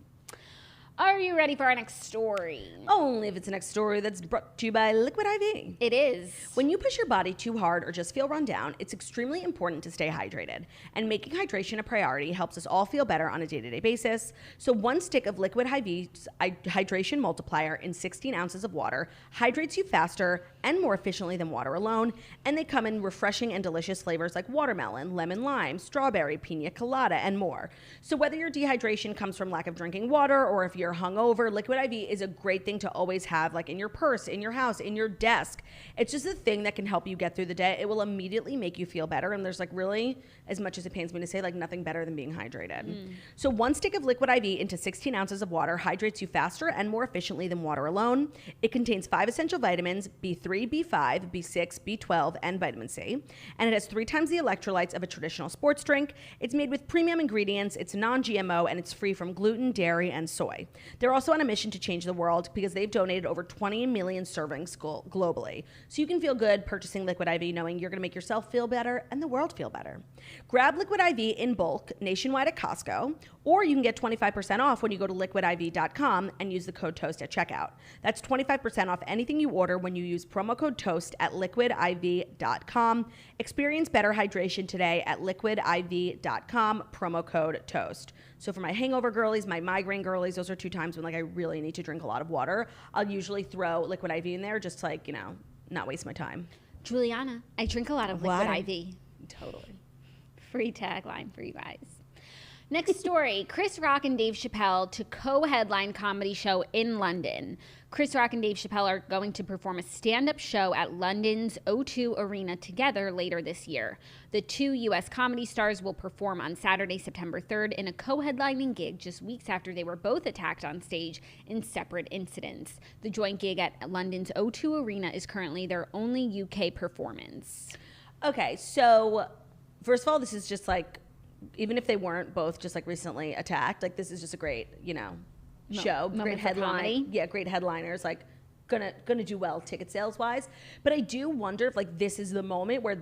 Are you ready for our next story? Only if it's the next story that's brought to you by Liquid IV. It is. When you push your body too hard or just feel run down, it's extremely important to stay hydrated. And making hydration a priority helps us all feel better on a day-to-day basis. So 1 stick of Liquid IV's Hydration Multiplier in 16 ounces of water hydrates you faster and more efficiently than water alone. And they come in refreshing and delicious flavors like watermelon, lemon lime, strawberry, pina colada, and more. So whether your dehydration comes from lack of drinking water or if you're hungover, Liquid IV is a great thing to always have, like in your purse, in your house, in your desk. It's just a thing that can help you get through the day. It will immediately make you feel better. And there's like really, as much as it pains me to say, like nothing better than being hydrated. So 1 stick of Liquid IV into 16 ounces of water hydrates you faster and more efficiently than water alone. It contains 5 essential vitamins, B3, B5, B6, B12, and vitamin C. And it has 3 times the electrolytes of a traditional sports drink. It's made with premium ingredients, it's non-GMO, and it's free from gluten, dairy, and soy. They're also on a mission to change the world because they've donated over 20 million servings globally. So you can feel good purchasing Liquid IV knowing you're going to make yourself feel better and the world feel better. Grab Liquid IV in bulk nationwide at Costco, or you can get 25% off when you go to liquidiv.com and use the code TOAST at checkout. That's 25% off anything you order when you use promo code TOAST at liquidiv.com. Experience better hydration today at liquidiv.com, promo code TOAST. So for my hangover girlies, my migraine girlies, those are 2 times when like I really need to drink a lot of water. I'll usually throw Liquid IV in there just to, like, not waste my time. Juliana, I drink a lot of Liquid IV. Totally. Free tagline for you guys. Next story, Chris Rock and Dave Chapelle to co-headline comedy show in London. Chris Rock and Dave Chapelle are going to perform a stand-up show at London's O2 Arena together later this year. The two U.S. comedy stars will perform on Saturday, September 3rd in a co-headlining gig just weeks after they were both attacked on stage in separate incidents. The joint gig at London's O2 Arena is currently their only UK performance. Okay, so first of all, this is just like, even if they weren't both just like recently attacked, like this is just a great, show. Great headline. Yeah, great headliners, like gonna do well ticket sales wise. But I do wonder if like this is the moment where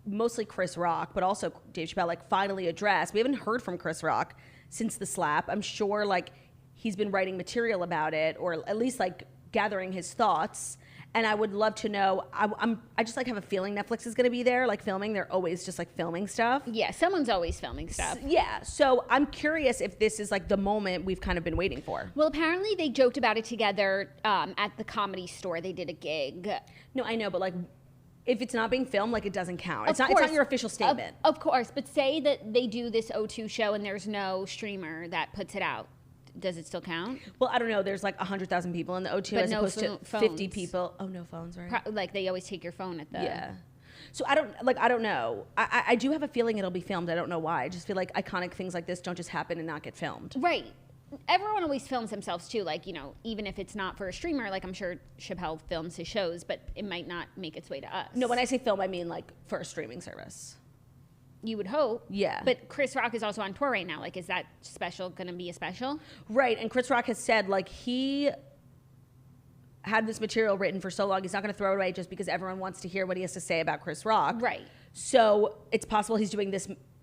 mostly Chris Rock, but also Dave Chappelle, like finally addressed. We haven't heard from Chris Rock since the slap. I'm sure like he's been writing material about it, or at least like gathering his thoughts. And I would love to know. I just like have a feeling Netflix is going to be there, like filming. They're always just like filming stuff. Yeah, someone's always filming stuff. Yeah, so I'm curious if this is like the moment we've kind of been waiting for. Well, apparently they joked about it together at the Comedy Store. They did a gig. No, I know, but like, if it's not being filmed, like it doesn't count. It's not your official statement. Of course, but say that they do this O2 show and there's no streamer that puts it out. Does it still count? Well, I don't know. There's like 100,000 people in the O2 but as no opposed to phones. 50 people. Oh, no phones, right? Like they always take your phone at the... Yeah. So I don't know. I do have a feeling it'll be filmed. I don't know why. I just feel like iconic things like this don't just happen and not get filmed. Right. Everyone always films themselves too. Like, even if it's not for a streamer, like I'm sure Chappelle films his shows, but it might not make its way to us. No, when I say film, I mean like for a streaming service. You would hope. Yeah. But Chris Rock is also on tour right now. Like, is that special going to be a special? Right. And Chris Rock has said, like, he had this material written for so long, he's not going to throw it away just because everyone wants to hear what he has to say about Chris Rock. Right. So it's possible he's doing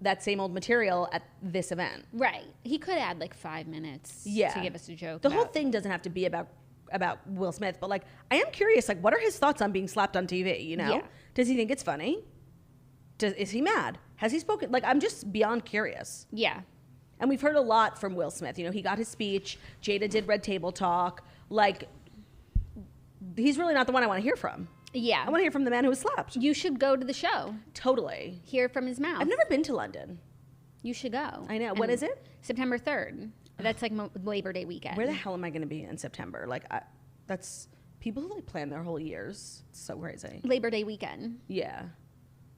that same old material at this event. Right. He could add like 5 minutes to give us a joke. The whole thing doesn't have to be about Will Smith, but like, I am curious, like, what are his thoughts on being slapped on TV, Yeah. Does he think it's funny? Is he mad? Has he spoken? Like, I'm just beyond curious. Yeah. And we've heard a lot from Will Smith. He got his speech. Jada did Red Table Talk. Like, he's really not the one I want to hear from. Yeah. I want to hear from the man who was slapped. You should go to the show. Totally. Hear from his mouth. I've never been to London. You should go. I know. When is it? September 3rd. That's like Labor Day weekend. Where the hell am I going to be in September? Like, that's people who like plan their whole years. It's so crazy. Labor Day weekend. Yeah.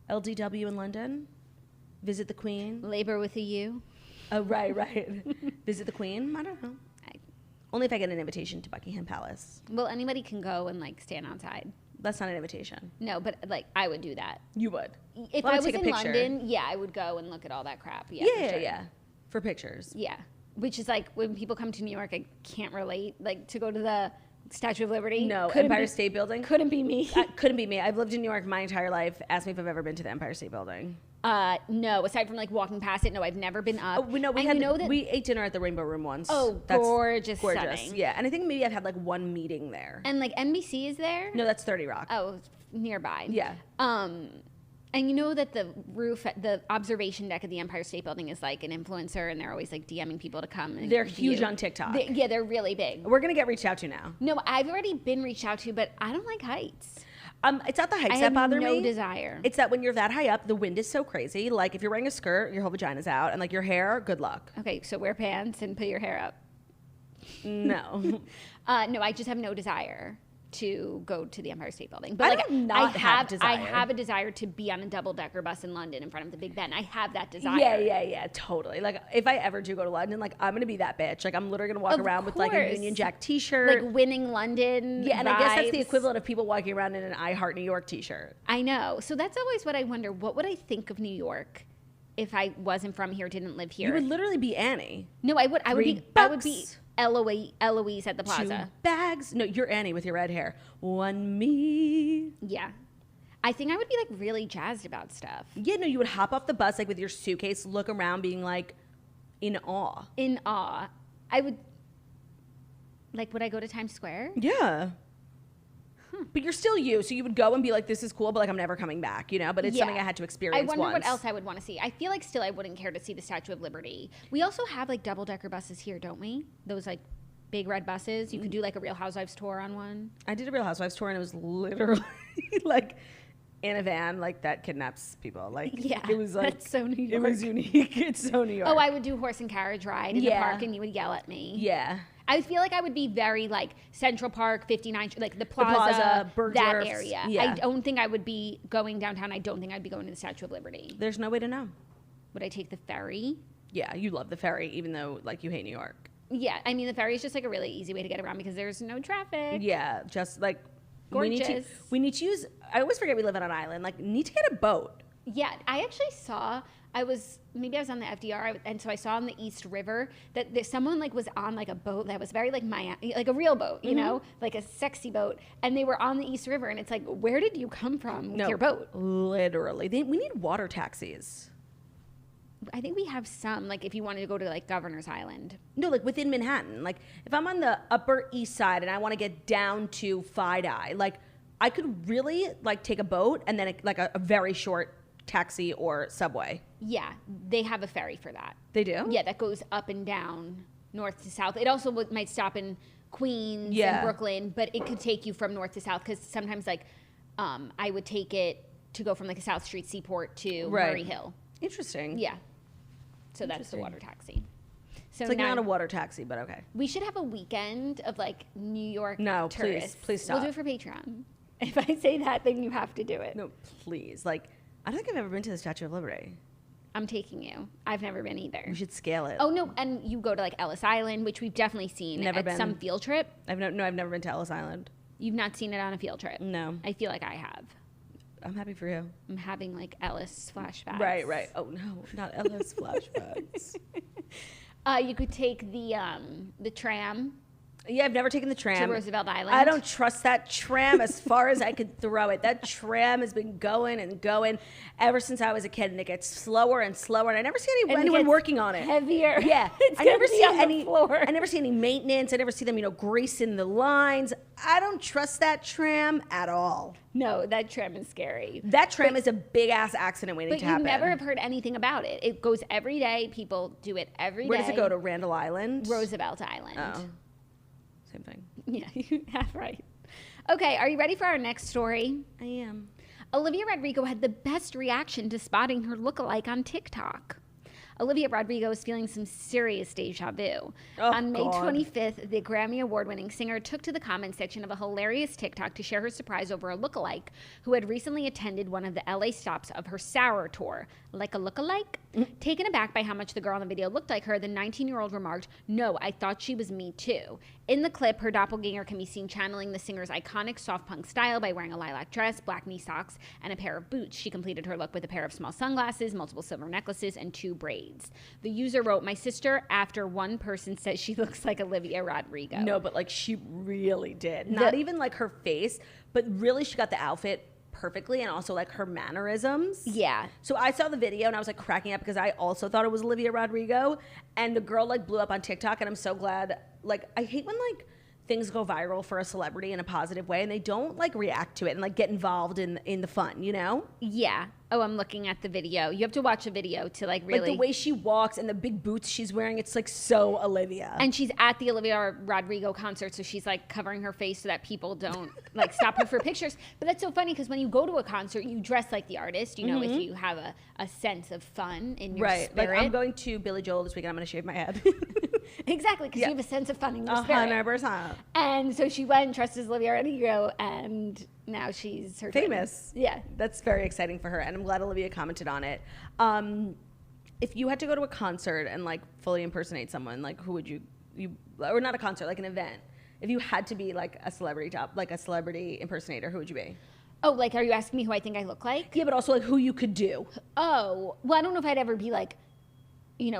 LDW in London. Visit the Queen. Labor with a U. Oh, right. Visit the Queen? I don't know. Only if I get an invitation to Buckingham Palace. Well, anybody can go and like stand outside. That's not an invitation. No, but like I would do that. You would? If I was in London, yeah, I would go and look at all that crap. Yeah, yeah. For pictures. Yeah. Which is like when people come to New York, I can't relate. Like to go to the Statue of Liberty. No, Empire State Building. Couldn't be me. Couldn't be me. I've lived in New York my entire life. Ask me if I've ever been to the Empire State Building. No, aside from like walking past it, no, I've never been up. Oh, we ate dinner at the Rainbow Room once. Oh, that's gorgeous. Stunning. Yeah, and I think maybe I've had like one meeting there. And like NBC is there? No, that's 30 Rock. Oh, nearby. Yeah. And you know that the roof, the observation deck of the Empire State Building is like an influencer, and they're always like DMing people to come. And they're huge on TikTok. They're really big. We're gonna get reached out to now. No, I've already been reached out to, but I don't like heights. It's not the heights that bother me. I have no desire. It's that when you're that high up, the wind is so crazy. Like if you're wearing a skirt, your whole vagina's out, and like your hair, good luck. Okay, so wear pants and put your hair up. No. No, I just have no desire to go to the Empire State Building. But I have a desire to be on a double-decker bus in London in front of the Big Ben. I have that desire. Yeah, totally. Like if I ever do go to London, like I'm gonna be that bitch. Like I'm literally gonna walk around with like a Union Jack t-shirt. Like winning London. Yeah, and I guess that's the equivalent of people walking around in an I Heart New York t-shirt. I know. So that's always what I wonder. What would I think of New York if I wasn't from here, didn't live here? You would literally be Annie. No, I would be Eloise at the plaza. 2 bags. No, you're Annie with your red hair. 1 me. Yeah. I think I would be like really jazzed about stuff. Yeah, no, you would hop off the bus like with your suitcase, look around being like in awe. In awe. I would, like, would I go to Times Square? Yeah. But you're still you, so you would go and be like, this is cool, but like I'm never coming back, But it's something I had to experience once. I wonder what else I would want to see. I feel like still I wouldn't care to see the Statue of Liberty. We also have like double-decker buses here, don't we? Those like big red buses. You could do like a Real Housewives tour on one. I did a Real Housewives tour and it was literally like in a van like that kidnaps people. Like, Yeah, it was like, that's so New it was York. unique. It's so New York. Oh, I would do horse and carriage ride in the Yeah. park and you would yell at me. Yeah. I feel like I would be very like Central Park, 59, like the Plaza, that Bergdorf's. area. Yeah. I don't think I would be going downtown. I don't think I'd be going to the Statue of Liberty. There's no way to know. Would I take the ferry? Yeah, you love the ferry, even though like you hate New York. Yeah, I mean the ferry is just like a really easy way to get around because there's no traffic. Yeah, just like Gorgeous. We need to use. I always forget we live on an island. Like, need to get a boat. Yeah, I actually saw. Maybe I was on the FDR, and so I saw on the East River that someone like was on like a boat that was very like Miami, like a real boat, you know, like a sexy boat, and they were on the East River, and it's like, where did you come from with your boat? Literally, we need water taxis. I think we have some, like if you wanted to go to like Governor's Island. No, like within Manhattan. Like if I'm on the Upper East Side and I want to get down to Fidei, like I could really like take a boat and then like a very short taxi or subway. Yeah, they have a ferry for that. They do? Yeah, that goes up and down, north to south. It also might stop in Queens Yeah. and Brooklyn, but it could take you from north to south because sometimes like I would take it to go from like a South Street Seaport to Murray Hill. Interesting. Yeah. So that's the water taxi. So It's like now not a water taxi, but okay. we should have a weekend of like New York No, tourists. please stop. We'll do it for Patreon. If I say that, then you have to do it. No, please. Like, I don't think I've ever been to the Statue of Liberty. I'm taking you. I've never been either. We should scale it. Oh no, and you go to like Ellis Island, which we've definitely seen Never at been. some field trip. I've never been to Ellis Island. You've not seen it on a field trip. No. I feel like I have. I'm happy for you. I'm having like Ellis flashbacks. Right. Oh no, not Ellis flashbacks. You could take the tram Yeah, I've never taken the tram. to Roosevelt Island. I don't trust that tram as far as I could throw it. That tram has been going and going ever since I was a kid, and it gets slower and slower. And I never see And it anyone gets working on it. heavier. Yeah, It's I gonna never be see on the any. floor. I never see any maintenance. I never see them, greasing the lines. I don't trust that tram at all. No, that tram is scary. That tram is a big ass accident waiting But to you happen. never have heard anything about it. It goes every day. People do it every day. Where does it go to? Randall Island. Roosevelt Island. Oh, same thing. Yeah, you have right. Okay, are you ready for our next story? I am. Olivia Rodrigo had the best reaction to spotting her lookalike on TikTok. Olivia Rodrigo is feeling some serious deja vu. Oh, on May God. 25th, the Grammy Award-winning singer took to the comment section of a hilarious TikTok to share her surprise over a lookalike who had recently attended one of the LA stops of her Sour tour. Like a lookalike? Taken aback by how much the girl in the video looked like her, the 19-year-old remarked, "No, I thought she was me too." In the clip, her doppelganger can be seen channeling the singer's iconic soft punk style by wearing a lilac dress, black knee socks, and a pair of boots. She completed her look with a pair of small sunglasses, multiple silver necklaces, and 2 braids. The user wrote, "My sister," after one person says she looks like Olivia Rodrigo. No, but like she really did. Not even like her face, but really she got the outfit perfectly, and also like her mannerisms. Yeah. So I saw the video and I was like cracking up because I also thought it was Olivia Rodrigo, and the girl like blew up on TikTok, and I'm so glad. Like, I hate when like things go viral for a celebrity in a positive way and they don't like react to it and like get involved in the fun, Yeah. Oh, I'm looking at the video. You have to watch a video to like really. Like the way she walks and the big boots she's wearing, it's like so Olivia. And she's at the Olivia Rodrigo concert, so she's like covering her face so that people don't like stop her for pictures. But that's so funny because when you go to a concert, you dress like the artist, if you have a sense of fun in your right. spirit. Like I'm going to Billy Joel this weekend. I'm going to shave my head. Exactly, because you have a sense of fun in your spirit. 100%. And so she went dressed as Olivia Rodrigo, and now she's her Famous. Yeah. That's very exciting for her, and I'm glad Olivia commented on it. If you had to go to a concert and like fully impersonate someone, like who would you or not a concert, like an event, if you had to be like a celebrity impersonator, who would you be? Oh, like, are you asking me who I think I look like? Yeah, but also like who you could do. Oh, well, I don't know if I'd ever be like,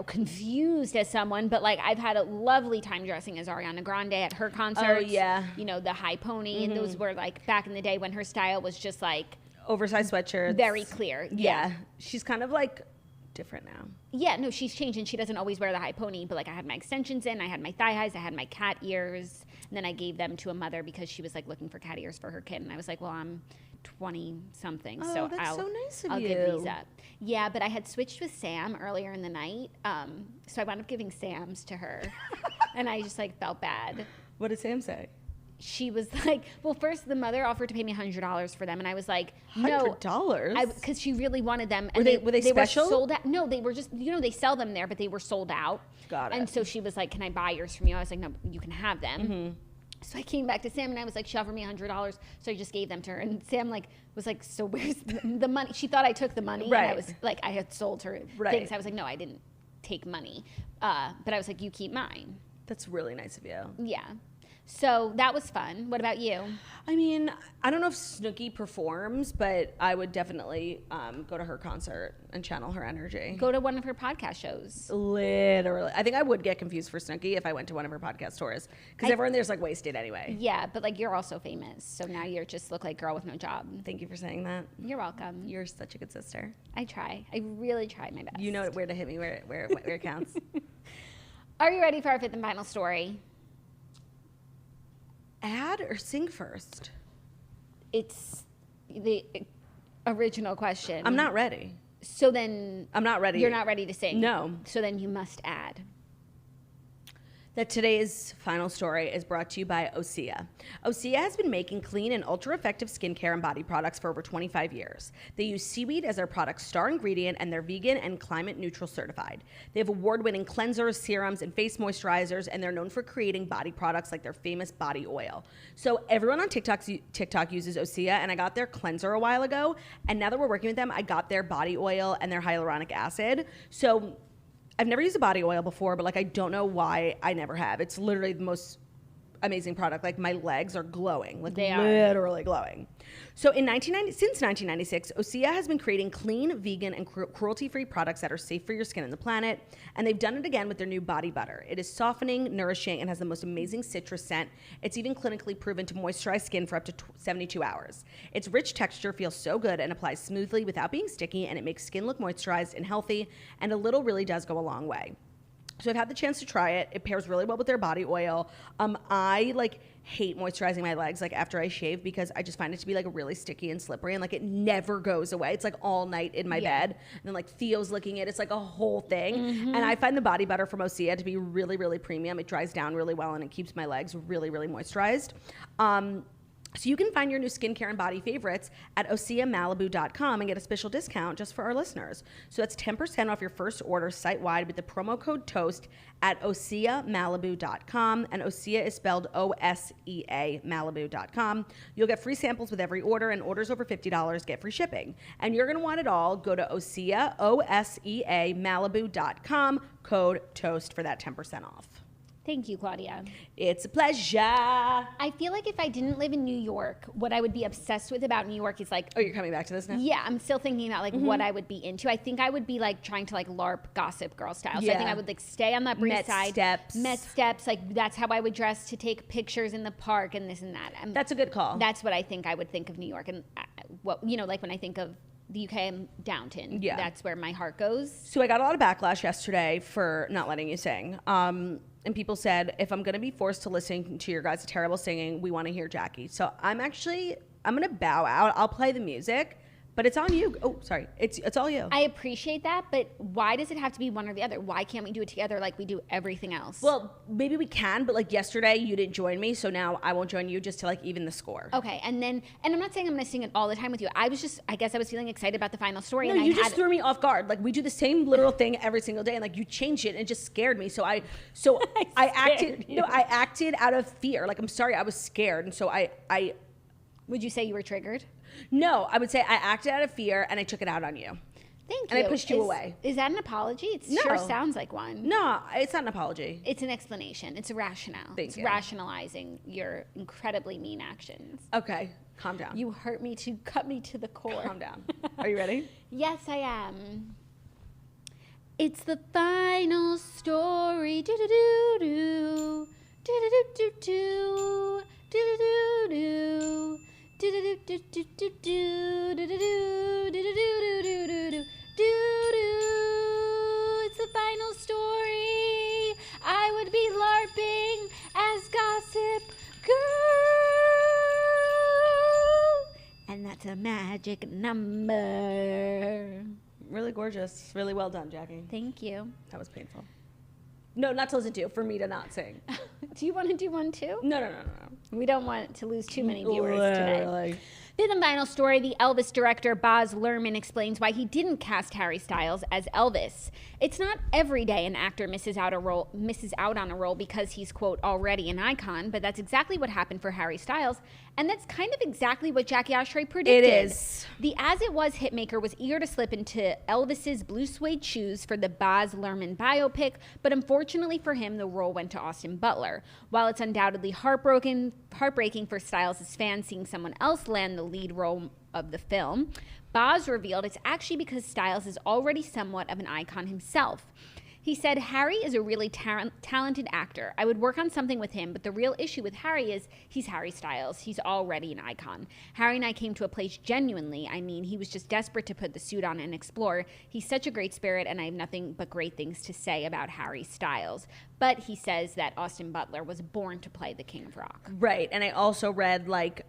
confused as someone, but like I've had a lovely time dressing as Ariana Grande at her concerts. Oh, yeah. The high pony, and those were like back in the day when her style was just like Oversized sweatshirts. very clear. Yeah. She's kind of like different now. Yeah, no, she's changed, and she doesn't always wear the high pony, but like I had my extensions in, I had my thigh highs, I had my cat ears, and then I gave them to a mother because she was like looking for cat ears for her kid, and I was like, well, I'm 20 something, Oh, so that's so nice of I'll you. give these up. Yeah, but I had switched with Sam earlier in the night, so I wound up giving Sam's to her, and I just like felt bad. What did Sam say? she was like, well, first the mother offered to pay me $100 for them, and I was like, no, $100, because she really wanted them. And were they special? Were sold out. No, they were just, they sell them there, but they were sold out. Got it. And so she was like, can I buy yours from you? I was like, no, you can have them. Mm-hmm. So I came back to Sam and I was like, she offered me $100, so I just gave them to her. And Sam was like, so where's the money? She thought I took the money, right. And I was like, I had sold her things. I was like, no, I didn't take money, but I was like, you keep mine. That's really nice of you. Yeah. So that was fun. What about you? I mean, I don't know if Snooki performs, but I would definitely go to her concert and channel her energy. Go to one of her podcast shows. Literally. I think I would get confused for Snooki if I went to one of her podcast tours, because everyone there's like wasted anyway. Yeah, but like you're also famous, so now you just look like girl with no job. Thank you for saying that. You're welcome. You're such a good sister. I try. I really try my best. You know where to hit me where it counts. Are you ready for our fifth and final story? Add or sing first? It's the original question. I'm not ready. So then... I'm not ready. You're not ready to sing? No. So then you must add. That today's final story is brought to you by Osea. Osea has been making clean and ultra-effective skincare and body products for over 25 years. They use seaweed as their product's star ingredient, and they're vegan and climate-neutral certified. They have award-winning cleansers, serums, and face moisturizers, and they're known for creating body products like their famous body oil. So everyone on TikTok uses Osea, and I got their cleanser a while ago, and now that we're working with them, I got their body oil and their hyaluronic acid. So I've never used a body oil before, but like I don't know why I never have. It's literally the most amazing product. Like my legs are glowing, like they are literally glowing. So since 1996, Osea has been creating clean, vegan, and cruelty-free products that are safe for your skin and the planet. And they've done it again with their new body butter. It is softening, nourishing, and has the most amazing citrus scent. It's even clinically proven to moisturize skin for up to 72 hours. Its rich texture feels so good and applies smoothly without being sticky, and it makes skin look moisturized and healthy, and a little really does go a long way. So I've had the chance to try it. It pairs really well with their body oil. I like hate moisturizing my legs like after I shave, because I just find it to be like really sticky and slippery, and like it never goes away. It's like all night in my bed, and then like Theo's licking it. It's like a whole thing. And I find the body butter from Osea to be really, really premium. It dries down really well, and it keeps my legs really, really moisturized. So you can find your new skincare and body favorites at OseaMalibu.com and get a special discount just for our listeners. So that's 10% off your first order site-wide with the promo code TOAST at OseaMalibu.com. And Osea is spelled O-S-E-A, Malibu.com. You'll get free samples with every order, and orders over $50 get free shipping. And you're going to want it all. Go to Osea, O-S-E-A, Malibu.com, code TOAST for that 10% off. Thank you, Claudia. It's a pleasure. I feel like if I didn't live in New York, what I would be obsessed with about New York is like... Oh, you're coming back to this now? Yeah, I'm still thinking about like what I would be into. I think I would be like trying to like LARP Gossip Girl style. So I think I would like stay on the Upper East Side. Met Steps. Like that's how I would dress to take pictures in the park and this and that. That's a good call. That's what I think I would think of New York. And what, like when I think of the UK, I'm Downton. Yeah. That's where my heart goes. So I got a lot of backlash yesterday for not letting you sing. And people said, if I'm going to be forced to listen to your guys' terrible singing, we want to hear Jackie. So I'm going to bow out. I'll play the music, but it's on you. Oh, sorry. It's all you. I appreciate that, but why does it have to be one or the other? Why can't we do it together like we do everything else? Well, maybe we can, but like yesterday you didn't join me, so now I won't join you just to like even the score. Okay, and I'm not saying I'm going to sing it all the time with you. I guess I was feeling excited about the final story. No, and you just threw me off guard. Like we do the same literal thing every single day, and like you changed it, and it just scared me. So I acted out of fear. Like I'm sorry, I was scared, and so I. Would you say you were triggered? No, I would say I acted out of fear and I took it out on you. Thank you. And I pushed you away. Is that an apology? It No. sure sounds like one. No, it's not an apology. It's an explanation. It's a rationale. Thank you. Rationalizing your incredibly mean actions. Okay, calm down. You hurt me to cut me to the core. Calm down. Are you ready? Yes, I am. It's the final story. Do-do-do-do. Do-do-do-do-do. Do-do-do-do. It's the final story. I would be LARPing as Gossip Girl. And that's a magic number. Really gorgeous. Really well done, Jackie. Thank you. That was painful. No, not to listen to, for me to not sing. Do you want to do one too? No. We don't want to lose too many viewers today. Fifth and final story, the Elvis director Baz Luhrmann explains why he didn't cast Harry Styles as Elvis. It's not every day an actor misses out on a role because he's, quote, already an icon, but that's exactly what happened for Harry Styles, and that's kind of exactly what Jackie Oshry predicted. It is. The As It Was hitmaker was eager to slip into Elvis's blue suede shoes for the Baz Luhrmann biopic, but unfortunately for him, the role went to Austin Butler. While it's undoubtedly heartbreaking for Styles' fans seeing someone else land the lead role of the film, Baz revealed it's actually because Styles is already somewhat of an icon himself. He said, Harry is a really talented actor. I would work on something with him, but the real issue with Harry is he's Harry Styles. He's already an icon. Harry and I came to a place genuinely. I mean, he was just desperate to put the suit on and explore. He's such a great spirit, and I have nothing but great things to say about Harry Styles. But he says that Austin Butler was born to play the King of Rock. Right, and I also read, like,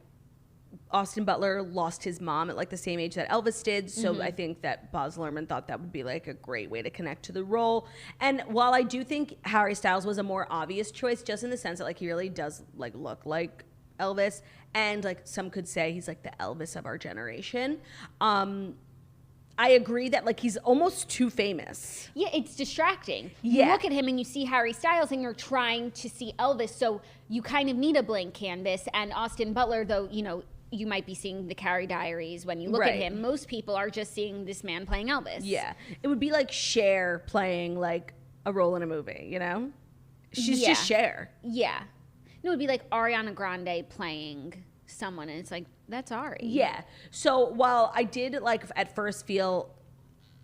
Austin Butler lost his mom at like the same age that Elvis did, so I think that Baz Luhrmann thought that would be like a great way to connect to the role. And while I do think Harry Styles was a more obvious choice, just in the sense that like he really does like look like Elvis, and like some could say he's like the Elvis of our generation. I agree that like he's almost too famous. Yeah, it's distracting. Yeah. You look at him and you see Harry Styles and you're trying to see Elvis, so you kind of need a blank canvas. And Austin Butler, though, you know, you might be seeing the Carrie Diaries when you look at him. Most people are just seeing this man playing Elvis. Yeah. It would be like Cher playing like a role in a movie, you know? She's just Cher. Yeah. No, it would be like Ariana Grande playing someone, and it's like, that's Ari. Yeah. So while I did like at first feel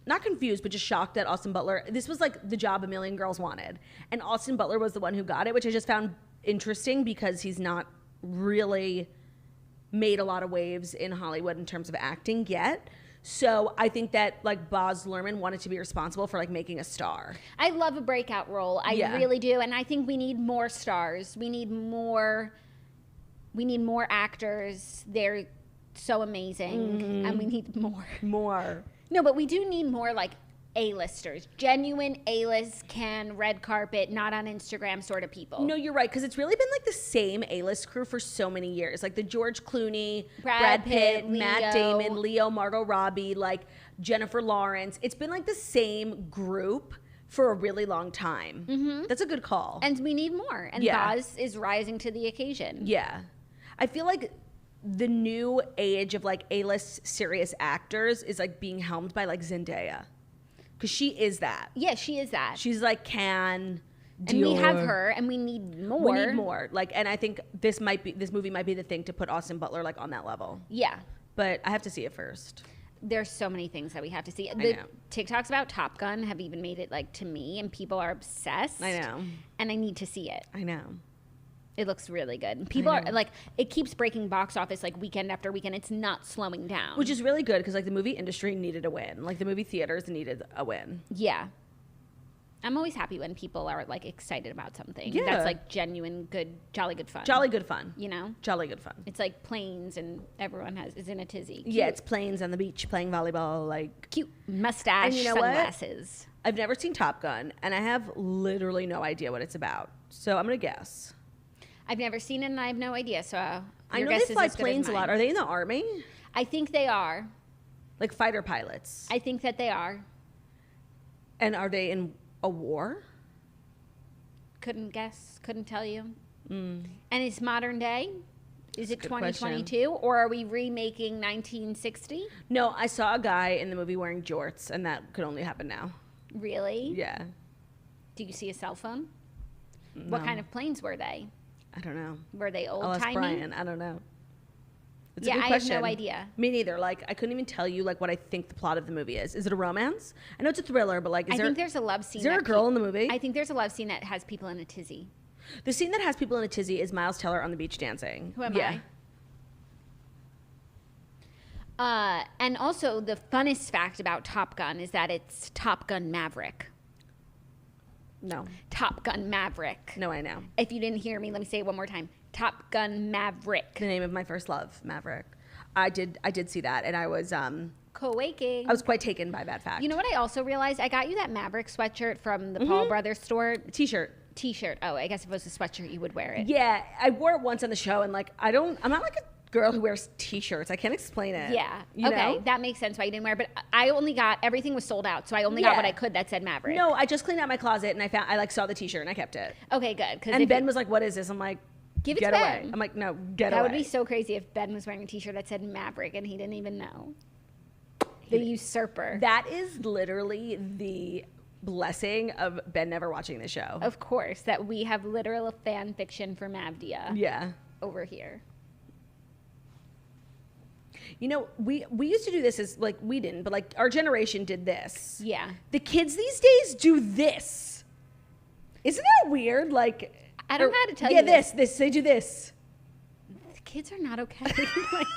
not confused, but just shocked that Austin Butler, this was like the job a million girls wanted. And Austin Butler was the one who got it, which I just found interesting because he's not really made a lot of waves in Hollywood in terms of acting yet. So I think that like Baz Luhrmann wanted to be responsible for like making a star. I love a breakout role. I really do. And I think we need more stars. We need more actors. They're so amazing. And we need more. No, but we do need more like A-listers, genuine A-list, red carpet, not on Instagram sort of people. No, you're right, because it's really been like the same A-list crew for so many years. Like the George Clooney, Brad Pitt, Matt Damon, Leo, Margot Robbie, like Jennifer Lawrence. It's been like the same group for a really long time. That's a good call. And we need more. And Baz is rising to the occasion. Yeah. I feel like the new age of like A-list serious actors is like being helmed by like Zendaya. Because she is that. Yeah, she is that. She's like Dior. And we have her, and we need more. We need more. Like, and I think this movie might be the thing to put Austin Butler like on that level. Yeah. But I have to see it first. There's so many things that we have to see. I know. TikToks about Top Gun have even made it like to me, and people are obsessed. I know. And I need to see it. I know. It looks really good. And people are like, it keeps breaking box office like weekend after weekend. It's not slowing down. Which is really good because like the movie industry needed a win. Like the movie theaters needed a win. Yeah. I'm always happy when people are like excited about something. Yeah. That's like genuine, good, jolly good fun. Jolly good fun. You know? Jolly good fun. It's like planes and everyone is in a tizzy. Cute. Yeah, it's planes on the beach playing volleyball, like cute mustache, and you know sunglasses. What? I've never seen Top Gun, and I have literally no idea what it's about. So I'm gonna guess. I've never seen it, and I have no idea. So I know they fly planes a lot. Are they in the Army? I think they are. Like fighter pilots. I think that they are. And are they in a war? Couldn't guess. Couldn't tell you. And it's modern day? Is it 2022? Question. Or are we remaking 1960? No, I saw a guy in the movie wearing jorts, and that could only happen now. Really? Yeah. Do you see a cell phone? No. What kind of planes were they? I don't know. Were they I'll ask old-timey? Brian. I don't know. It's yeah, a good I question. have no idea. Me neither. Like, I couldn't even tell you like what I think the plot of the movie is. Is it a romance? I know it's a thriller, but like, I think there's a love scene. Is there a girl in the movie? I think there's a love scene that has people in a tizzy. The scene that has people in a tizzy is Miles Teller on the beach dancing. Who am I? And also, the funnest fact about Top Gun is that it's Top Gun Maverick. No. Top Gun Maverick. No, I know. If you didn't hear me, let me say it one more time. Top Gun Maverick. The name of my first love, Maverick. I did see that, and I was Co-waking. I was quite taken by that fact. You know what I also realized? I got you that Maverick sweatshirt from the Paul Brothers store. T-shirt. Oh, I guess if it was a sweatshirt, you would wear it. Yeah, I wore it once on the show, and like I'm not like a girl who wears T-shirts. I can't explain it. Yeah. You okay, know? that makes sense why you didn't wear it. But I only got, everything was sold out, so I only got what I could that said Maverick. No, I just cleaned out my closet, and I saw the T-shirt, and I kept it. Okay, good. And Ben was like, "What is this?" I'm like, "Give it get to away." Ben. I'm like, "No, get away." That would be so crazy if Ben was wearing a T-shirt that said Maverick and he didn't even know. The usurper. That is literally the blessing of Ben never watching the show. Of course, that we have literal fan fiction for Mavdia. Yeah. Over here. You know, we used to do this as, like, we didn't, but, like, our generation did this. Yeah. The kids these days do this. Isn't that weird? Like, I don't know how to tell you. Yeah, this. They do this. The kids are not okay. Like,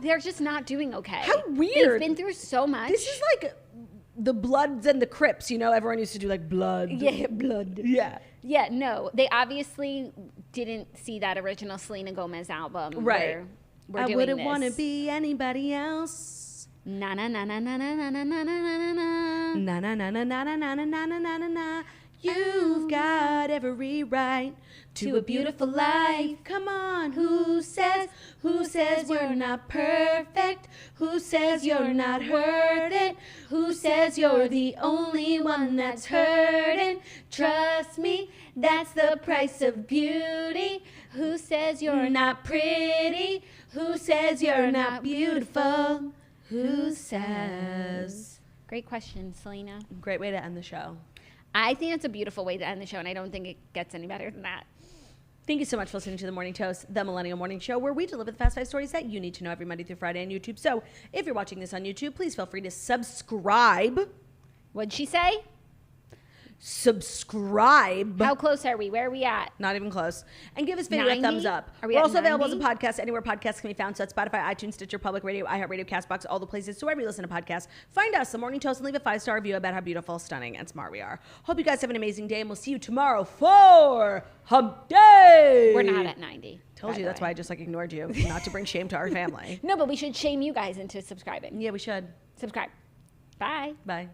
they're just not doing okay. How weird. They've been through so much. This is like the Bloods and the Crips, you know? Everyone used to do, like, blood. Yeah, blood. Yeah. Yeah, no. They obviously didn't see that original Selena Gomez album. Right. We're I doing wouldn't this. want to be anybody else. Na na na na na na na na na na na Na na na na na na na na na na na na. You've got every right to a beautiful life. Come on, who says you're not perfect? Who says you're not worth it? Who says you're the only one that's hurting? Trust me, that's the price of beauty. Who says you're not pretty? Who says you're not beautiful? Who says? Great question, Selena. Great way to end the show. I think it's a beautiful way to end the show, and I don't think it gets any better than that. Thank you so much for listening to The Morning Toast, the Millennial Morning Show, where we deliver the fast 5 stories that you need to know every Monday through Friday on YouTube. So if you're watching this on YouTube, please feel free to subscribe. What'd she say? Subscribe. How close are we? Where are we at? Not even close. And give this video 90? a thumbs up. Are we We're at also available as a 90? podcast anywhere podcasts can be found. So at Spotify, iTunes, Stitcher, Public Radio, iHeartRadio, CastBox, all the places. So wherever you listen to podcasts, find us, The Morning Toast, and leave a 5-star review about how beautiful, stunning, and smart we are. Hope you guys have an amazing day, and we'll see you tomorrow for Hump Day. We're not at 90. Told you, that's why I just like ignored you, not to bring shame to our family. No, but we should shame you guys into subscribing. Yeah, we should. Subscribe. Bye. Bye.